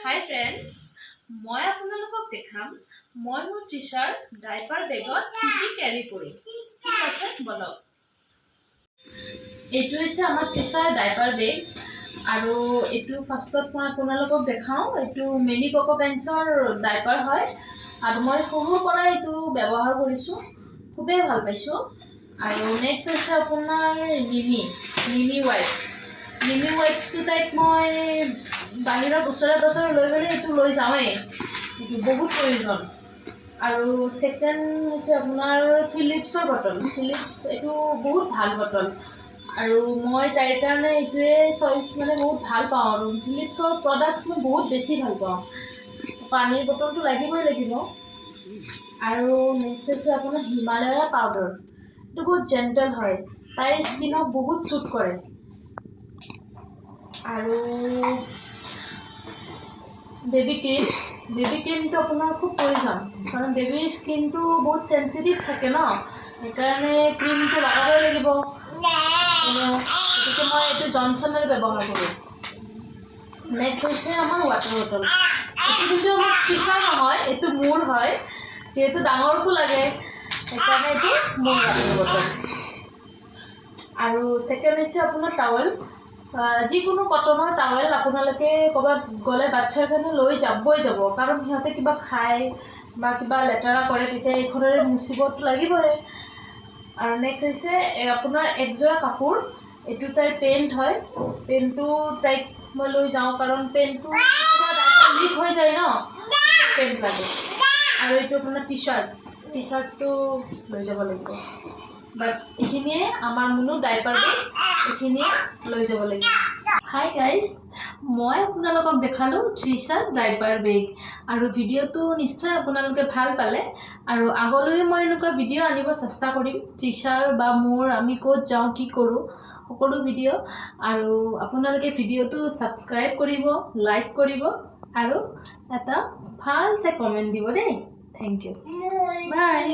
Hi friends, মই আপোনালোকক দেখাম মই মোৰ টিচাৰ ডাইপাৰ বেগত কি কি ক্যাৰি কৰিম। ঠিক আছে বলক। এইটো হৈছে আমাৰ টিচাৰ ডাইপাৰ বেগ আৰু এইটো ফাৰ্ষ্টত মই আপোনালোকক দেখাও। এইটো মিনি কোকো বেঞ্চৰ ডাইপাৰ হয় আৰু মই সৰুৰ পৰা এইটো ব্যৱহাৰ কৰিছো, খুবেই ভাল পাইছো। আৰু নেক্সট হৈছে আপোনাৰ মিমি ৱাইপছ। মিমি ৱাইপছটো টাইপ মই বাহিৰত ওচৰে পাজৰে লৈ গ'লে এইটো লৈ যাওঁৱেই, এইটো বহুত প্ৰয়োজন। আৰু ছেকেণ্ড হৈছে আপোনাৰ ফিলিপছৰ বটল। ফিলিপছ এইটো বহুত ভাল বটল আৰু মই তাইৰ কাৰণে এইটোৱে চইচ বহুত ভাল পাওঁ। আৰু ফিলিপছৰ প্ৰডাক্টছ মই বহুত বেছি ভাল পাওঁ। পানীৰ বটলটো লাগিব। আৰু নেক্সট হৈছে আপোনাৰ হিমালয়া পাউডাৰ। এইটো বহুত জেণ্টেল হয়, তাইৰ স্কিনক বহুত শ্বুট কৰে। আৰু বেবী ক্ৰীমটো আপোনাৰ খুব প্ৰয়োজন, কাৰণ বেবীৰ স্কিনটো বহুত চেঞ্চিটিভ থাকে ন, সেইকাৰণে ক্ৰীমটো লগাবই লাগিব। গতিকে মই এইটো জনচনৰ ব্যৱহাৰ কৰোঁ। নেক্সট হৈছে আমাৰ ৱাটাৰ বটল। এইটো কিন্তু আমাৰ টিচাৰ নহয়, এইটো মোৰ হয়, যিহেতু ডাঙৰকো লাগে সেইকাৰণে এইটো মোৰ ৱাটাৰ বটল। আৰু ছেকেণ্ড হৈছে আপোনাৰ টাৱেল। যিকোনো কটনৰ টাৱেল আপোনালোকে ক'ৰবাত গ'লে বাচ্ছাৰ কাৰণে লৈ যাবই, কাৰণ সিহঁতে কিবা খায় বা কিবা লেতেৰা কৰে তেতিয়া এইখনেৰে মুচিবতো লাগিবই। আৰু নেক্সট হৈছে আপোনাৰ একযোৰা কাপোৰ। এইটো তাইৰ পেণ্ট হয়, পেণ্টটো তাইক মই লৈ যাওঁ কাৰণ পেণ্টটো লিক হৈ যায় ন, পেণ্ট লাগে। আৰু এইটো আপোনাৰ টি চাৰ্টটো লৈ যাব লাগিব। বাছ এইখিনিয়ে আমাৰ মুনু ডাইপাৰ বেগ, এইখিনিয়ে লৈ যাব লাগিব। হাই গাইজ, মই আপোনালোকক দেখালোঁ ত্ৰিশাৰ ডাইপাৰ বেগ আৰু ভিডিঅ'টো নিশ্চয় আপোনালোকে ভাল পালে। আৰু আগলৈও মই এনেকুৱা ভিডিঅ' আনিব চেষ্টা কৰিম, ত্ৰিশাৰ বা মোৰ আমি ক'ত যাওঁ কি কৰোঁ সকলো ভিডিঅ'। আৰু আপোনালোকে ভিডিঅ'টো ছাবস্ক্ৰাইব কৰিব, লাইক কৰিব আৰু এটা ভালছে কমেণ্ট দিব দেই। থেংক ইউ, বাই।